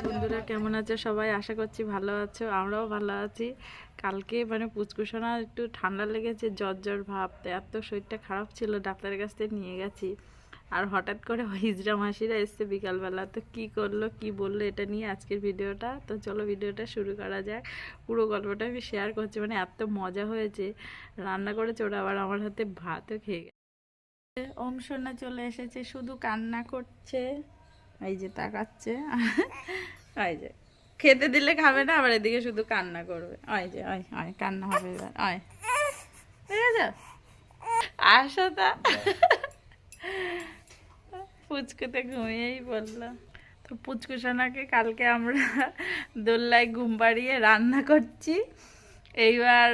বন্ধুরা কেমন আছো সবাই? আশা করছি ভালো আছো, আমরাও ভালো আছি। কালকে মানে পুচকুসোনা একটু ঠান্ডা লেগেছে, জ্বর জ্বর ভাব, এত শরীরটা খারাপ ছিল, ডাক্তারের কাছ থেকে নিয়ে গেছি। আর হঠাৎ করে হিজড়া মাসিরা এসছে বিকালবেলা, তো কি করলো কি বললো এটা নিয়ে আজকের ভিডিওটা। তো চলো ভিডিওটা শুরু করা যাক। পুরো গল্পটা আমি শেয়ার করছি, মানে এত মজা হয়েছে। রান্না করেছে ওরা, আবার আমার হাতে ভাতও খেয়ে গেছে। ওম সোনা চলে এসেছে, শুধু কান্না করছে, এই যে তাকাচ্ছে। ওই যে খেতে দিলে খাবে না, আবার এদিকে শুধু কান্না করবে। ওই যে ওই ওই কান্না হবে এবার। ওই ঠিক আছে, আসো তা। পুচকুতে ঘুমিয়েই পড়লো। তো পুচকুসোনাকে কালকে আমরা দোল্লায় ঘুম পাড়িয়ে রান্না করছি। এইবার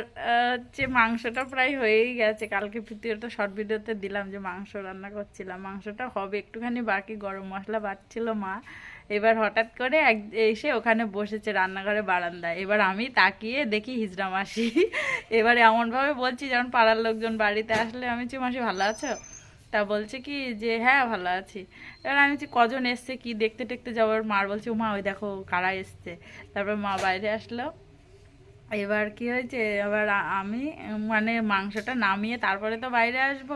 হচ্ছে মাংসটা প্রায় হয়েই গেছে। কালকে ভিডিওটা শর্ট ভিডিওতে দিলাম যে মাংস রান্না করছিলাম, মাংসটা হবে একটুখানি বাকি, গরম মশলা বাটছিল মা। এবার হঠাৎ করে এসে ওখানে বসেছে রান্নাঘরে বারান্দায়। এবার আমি তাকিয়ে দেখি হিজড়া মাসি। এবারে এমনভাবে বলছি যেমন পাড়ার লোকজন বাড়িতে আসলে, আমি বলছি মাসি ভালো আছো? তা বলছে কি যে হ্যাঁ ভালো আছি। এবার আমি বলছি কজন এসছে কি দেখতে টেকতে যাওয়ার? মার বলছে ও মা ওই দেখো কারা এসছে। তারপর মা বাইরে আসলো। এবার কি হয়েছে, এবার আমি মানে মাংসটা নামিয়ে তারপরে তো বাইরে আসব।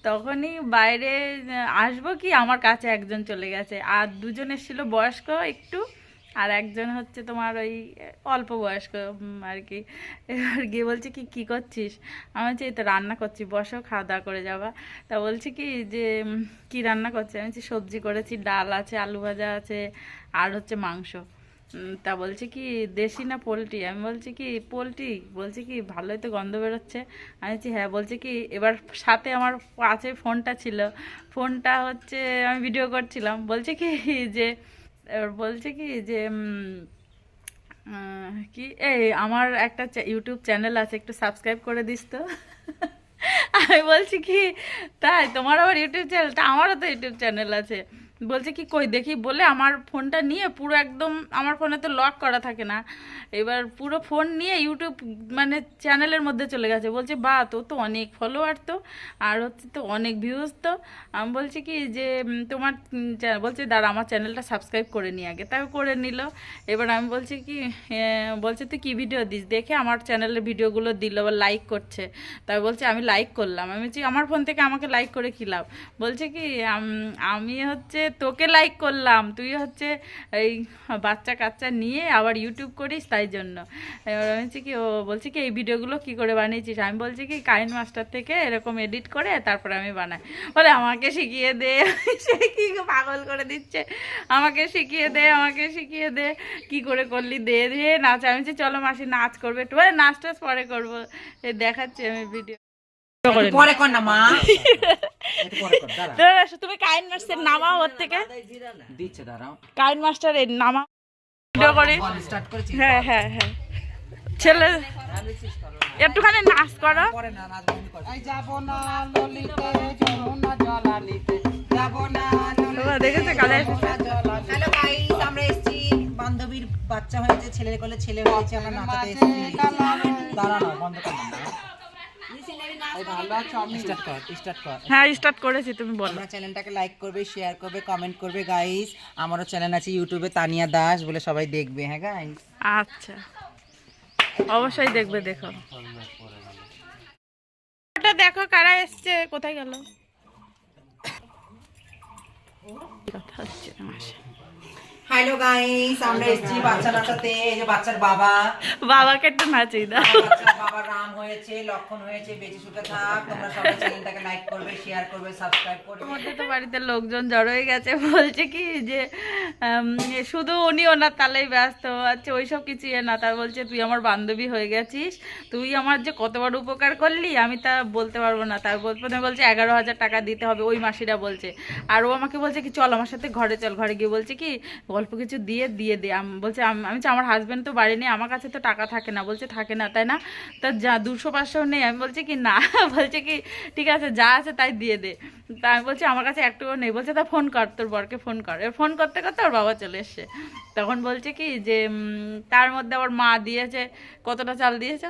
তখনই বাইরে আসবো কি আমার কাছে একজন চলে গেছে, আর দুজন এসেছিল বয়স্ক একটু, আর একজন হচ্ছে তোমার ওই অল্প বয়স্ক আর কি। এবার গিয়ে বলছে কি কী করছিস? আমি বলছি এই তো রান্না করছি, বসো খাওয়া দাওয়া করে যাবা। তা বলছে কি যে কি রান্না করছে? আমি বলছি সবজি করেছি, ডাল আছে, আলু ভাজা আছে, আর হচ্ছে মাংস। তা বলছে কি দেশি না পোলট্রি? আমি বলছি কি পোলট্রি। বলছে কি ভালোই তো গন্ধ বেরোচ্ছে। আমি বলছি হ্যাঁ। বলছে কি এবার সাথে আমার কাছে ফোনটা ছিল, ফোনটা হচ্ছে আমি ভিডিও করছিলাম। বলছে কি যে এবার বলছে কি যে কি এই আমার একটা ইউটিউব চ্যানেল আছে, একটু সাবস্ক্রাইব করে দিস তো। আমি বলছি কি তাই তোমার আবার ইউটিউব চ্যানেল? তা আমারও তো ইউটিউব চ্যানেল আছে। বলছে কি কই দেখি, বলে আমার ফোনটা নিয়ে পুরো একদম, আমার ফোনে তো লক করা থাকে না, এবার পুরো ফোন নিয়ে ইউটিউব মানে চ্যানেলের মধ্যে চলে গেছে। বলছে বা তো তো অনেক ফলোয়ার তো, আর হচ্ছে তো অনেক ভিউজ তো। আমি বলছি কি যে তোমার বলছে দাঁড়া আমার চ্যানেলটা সাবস্ক্রাইব করে নিই আগে। তাই করে নিল। এবার আমি বলছি কি বলছে তুই কী ভিডিও দিস? দেখে আমার চ্যানেলের ভিডিওগুলো দিল, আবার লাইক করছে। তাই বলছে আমি লাইক করলাম। আমি বলছি আমার ফোন থেকে আমাকে লাইক করে কী লাভ? বলছে কি আমি হচ্ছে তোকে লাইক করলাম, তুই হচ্ছে এই বাচ্চা কাচ্চা নিয়ে আবার ইউটিউব করিস তাই জন্য। এবার আমি বলছি কি ও বলছে কি এই ভিডিওগুলো কী করে বানিয়েছিস? আমি বলছি কি কাইন মাস্টার থেকে এরকম এডিট করে তারপরে আমি বানাই। বলে আমাকে শিখিয়ে দে। সে কি পাগল করে দিচ্ছে, আমাকে শিখিয়ে দে, আমাকে শিখিয়ে দে, কি করে করলি, দে দিয়ে নাচ। আমি বলছি চলো মাসি নাচ করবে একটু, বলে নাচ টাচ পরে করবো। দেখাচ্ছি আমি ভিডিও পরে কর না মা। তুমি কাইন মাস্টার নামাও ওর থেকে, দিচ্ছে দাঁড়াও কাইন মাস্টার এর নামা ভিডিও করে স্টার্ট করেছি। হ্যাঁ হ্যাঁ হ্যাঁ ছেলে একটুখানি নাচ করো। পরে না নাচ বন্ধ কর। এই যাব না ললিতে যমুনা জলানিতে, যাব না ললিতে দেখেছে কালে। হ্যালো গাইস, আমরা এসেছি বান্ধবীর বাচ্চা হয়েছে, ছেলের কোলে ছেলে হয়েছে, আমরা নাচাতে এসেছি। দাঁড়ানো বন্ধ কর না। হ্যাঁ স্টার্ট করেছি, তুমি বলো। আমার চ্যানেলটাকে লাইক করবে, শেয়ার করবে, কমেন্ট করবে গাইস। আমারও চ্যানেল আছে ইউটিউবে, তানিয়া দাস বলে, সবাই দেখবে। হ্যাঁ গাইস আচ্ছা অবশ্যই দেখবে। দেখো এটা দেখো কারা এসছে, কোথায় গেল কথা হচ্ছে মাসে। হ্যালো গাইস, আমরা এসেছি বাচ্চা নাচাতে। এই যে বাচ্চার বাবাকে একটু নাচিয়ে দাও। বাচ্চার বাবা রাম হয়েছে, লক্ষণ হয়েছে, বেঁচে সুখে থাক। তোমরা সবাই চ্যানেলটাকে লাইক করবে, শেয়ার করবে, সাবস্ক্রাইব করবে। আমাদের তো বাড়িতে লোকজন জড়ো হয়ে গেছে, বলছে কি যে শুধু উনি ওনার তালেই ব্যস্ত আছে, ওইসব কিছু না। তার বলছে তুই আমার বান্ধবী হয়ে গেছিস, তুই আমার যে কত বড় উপকার করলি আমি তা বলতে পারবো না। তার প্রথমে বলছে 11,000 টাকা দিতে হবে, ওই মাসিরা বলছে। আর ও আমাকে বলছে কি চল আমার সাথে ঘরে চল। ঘরে গিয়ে বলছে কি অল্প কিছু দিয়ে দে। বলছে আমি আমার হাজব্যান্ড তো বাড়ি নেই, আমার কাছে তো টাকা থাকে না। বলছে থাকে না তাই না, তা যা 200-500 নেই। আমি বলছি কি না। বলছে কি ঠিক আছে যা আছে তাই দিয়ে দে। তা আমি বলছি আমার কাছে একটুও নেই। বলছে তা ফোন কর, তোর বরকে ফোন কর। এবার ফোন করতে করতে ওর বাবা চলে এসছে। তখন বলছে কি যে তার মধ্যে ওর মা দিয়েছে কতটা চাল দিয়েছে,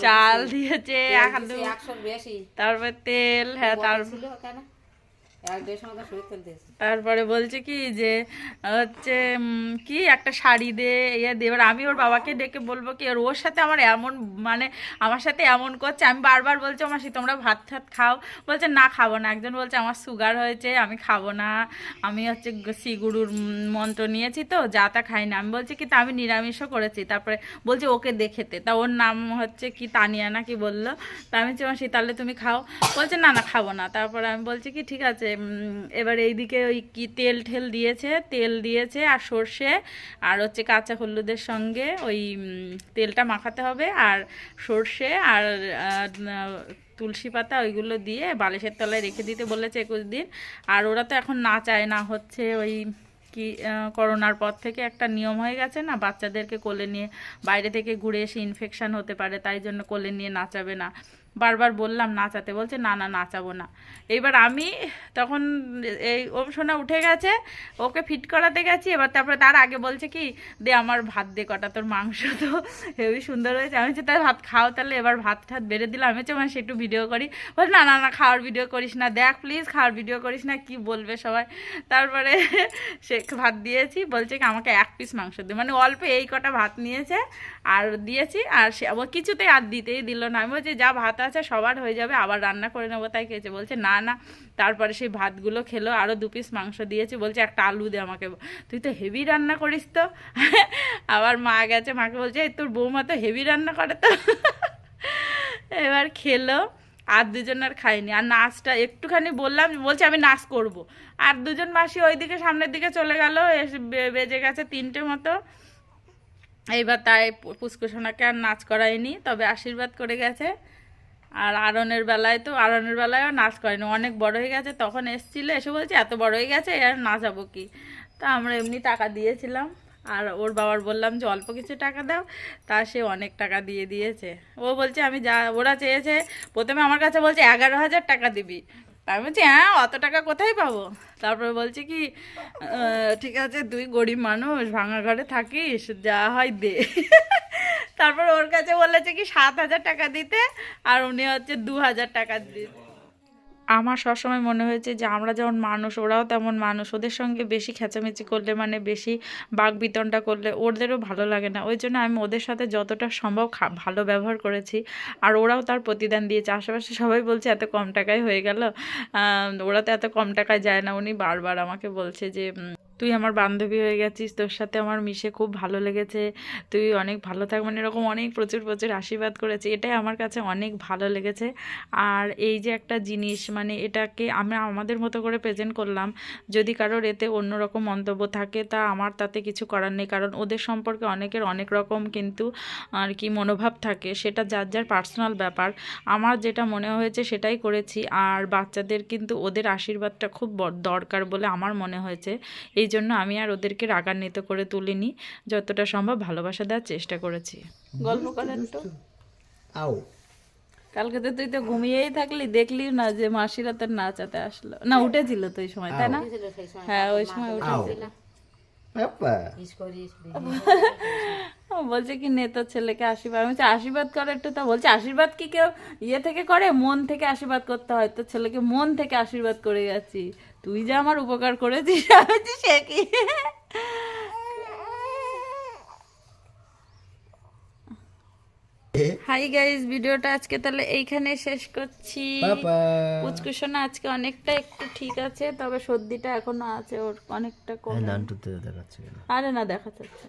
চাল দিয়েছে 1 বেশি, তারপরে তেল, হ্যাঁ তারপরে বলছে কি যে হচ্ছে কি একটা শাড়ি দে, ইয়ে দে। এবার আমি ওর বাবাকে ডেকে বলবো কি, আর ওর সাথে আমার এমন মানে আমার সাথে এমন করছে। আমি বারবার বলছি মাসি তোমরা ভাত ঠাত খাও, বলছে না খাবো না। একজন বলছে আমার সুগার হয়েছে আমি খাবো না, আমি হচ্ছে শ্রীগুরুর মন্ত্র নিয়েছি তো যা তা খাই না। আমি বলছি কি তা আমি নিরামিষও করেছি। তারপরে বলছে ওকে দেখেতে, তা ওর নাম হচ্ছে কি তানিয়া না কি বললো। তা আমি বলছি মাসি তাহলে তুমি খাও, বলছে না না খাবো না। তারপরে আমি বলছি কি ঠিক আছে। এবার এইদিকে ওই কি তেল ঠেল দিয়েছে, তেল দিয়েছে আর সর্ষে আর হচ্ছে কাঁচা হলুদের সঙ্গে ওই তেলটা মাখাতে হবে, আর সর্ষে আর তুলসী পাতা ওইগুলো দিয়ে বালিশের তলায় রেখে দিতে বলেছে 21 দিন। আর ওরা তো এখন না চায় না, হচ্ছে ওই কি করোনার পর থেকে একটা নিয়ম হয়ে গেছে না, বাচ্চাদেরকে কোলে নিয়ে বাইরে থেকে ঘুরে এসে ইনফেকশান হতে পারে, তাই জন্য কোলে নিয়ে নাচাবে না। বারবার বললাম নাচাতে, বলছে না না নাচাবো না। এইবার আমি তখন এই ওম সোনা উঠে গেছে, ওকে ফিট করাতে গেছি। এবার তারপরে তার আগে বলছে কি দে আমার ভাত দে কটা, তোর মাংস তো হেবি সুন্দর হয়েছে। আমি হচ্ছে তার ভাত খাও তাহলে। এবার ভাত ঠাত বেড়ে দিলাম। আমি হচ্ছে মানে সে একটু ভিডিও করি, বল না না না খাওয়ার ভিডিও করিস না, দেখ প্লিজ খাওয়ার ভিডিও করিস না, কি বলবে সবাই। তারপরে সে ভাত দিয়েছি, বলছে কি আমাকে 1 পিস মাংস দে, মানে অল্প এই কটা ভাত নিয়েছে আর দিয়েছি। আর সে ও কিছুতেই আর দিতেই দিল না। আমি বলছি যা ভাত আছে সবার হয়ে যাবে, আবার রান্না করে নেবো, তাই খেয়েছে। বলছে না না। তারপরে সেই ভাতগুলো খেলো, আরও 2 পিস মাংস দিয়েছি, বলছে একটা আলু দে আমাকে, তুই তো হেভি রান্না করিস তো। আবার মা গেছে, মাকে বলছে এই তোর বৌমা তো হেভি রান্না করে তো। এবার খেলো, আর দুজন আর খাইনি। আর নাচটা একটুখানি বললাম, বলছে আমি নাচ করব। আর দুজন মাসি ওইদিকে সামনের দিকে চলে গেল, বেজে গেছে 3টে মতো। এইবার তাই পুষ্কুসোনাকে আর নাচ করায়নি, তবে আশীর্বাদ করে গেছে। আর আরনের বেলায়ও নাচ করেনি, অনেক বড় হয়ে গেছে। তখন এসেছিলো, এসে বলছে এত বড় হয়ে গেছে আর নাচাবো কি। তা আমরা এমনি টাকা দিয়েছিলাম। আর ওর বাবার বললাম যে অল্প কিছু টাকা দাও, তা সে অনেক টাকা দিয়ে দিয়েছে। ও বলছে আমি যা ওরা চেয়েছে, প্রথমে আমার কাছে বলছে 11,000 টাকা দিবি। আমি বলছি হ্যাঁ অত টাকা কোথায় পাবো। তারপরে বলছে কি ঠিক আছে তুই গরিব মানুষ ভাঙা ঘরে থাকিস, যা হয় দে। তারপর ওর কাছে বলেছে কি 7,000 টাকা দিতে, আর উনি হচ্ছে 2,000 টাকা দিতে। আমার সবসময় মনে হয়েছে যে আমরা যেমন মানুষ ওরাও তেমন মানুষ, ওদের সঙ্গে বেশি খেঁচামেচি করলে মানে বেশি বাকবিতণ্ডা করলে ওদেরও ভালো লাগে না। ওই জন্য আমি ওদের সাথে যতটা সম্ভব ভালো ব্যবহার করেছি, আর ওরাও তার প্রতিদান দিয়েছে। আশেপাশে সবাই বলছে এত কম টাকায় হয়ে গেল, ওরা তো এত কম টাকায় যায় না। উনি বারবার আমাকে বলছে যে তুই আমার বান্ধবী হয়ে গেছিস, তোর সাথে আমার মিশে খুব ভালো লেগেছে, তুই অনেক ভালো থাক, মানে এরকম অনেক প্রচুর প্রচুর আশীর্বাদ করেছে। এটাই আমার কাছে অনেক ভালো লেগেছে। আর এই যে একটা জিনিস মানে এটাকে আমরা আমাদের মতো করে প্রেজেন্ট করলাম, যদি কারোর এতে অন্যরকম মন্তব্য থাকে তা আমার তাতে কিছু করার নেই, কারণ ওদের সম্পর্কে অনেকের অনেক রকম কিন্তু আর কি মনোভাব থাকে, সেটা যার যার পার্সোনাল ব্যাপার। আমার যেটা মনে হয়েছে সেটাই করেছি। আর বাচ্চাদের কিন্তু ওদের আশীর্বাদটা খুব দরকার বলে আমার মনে হয়েছে। এই জন্য আমি আর ওদেরকে রাগান্বিত করে তুলিনি, যতটা সম্ভব ভালোবাসা দেওয়ার চেষ্টা করেছি। গল্প করেন তো। কালকে তো তুই তো ঘুমিয়েই থাকলি, দেখলি না যে মাসিরা তোর নাচাতে আসলো না, উঠেছিল তো ওই সময়, তাই না? হ্যাঁ ওই সময় উঠেছিল। বলছে কি নে তোর ছেলেকে আশীর্বাদ, আমি বলছি আশীর্বাদ করে একটু। তা বলছে আশীর্বাদ কি কেউ ইয়ে থেকে করে, মন থেকে আশীর্বাদ করতে হয়। তোর ছেলেকে মন থেকে আশীর্বাদ করে গেছি, তুই যা আমার উপকার করেছিস। সে কি হাই গাইস, ভিডিওটা আজকে তাহলে এইখানে শেষ করছি। পুচকুসোনা আজকে অনেকটা একটু ঠিক আছে, তবে সর্দিটা এখনো আছে ওর অনেকটা কম। আরে না দেখা যাচ্ছে।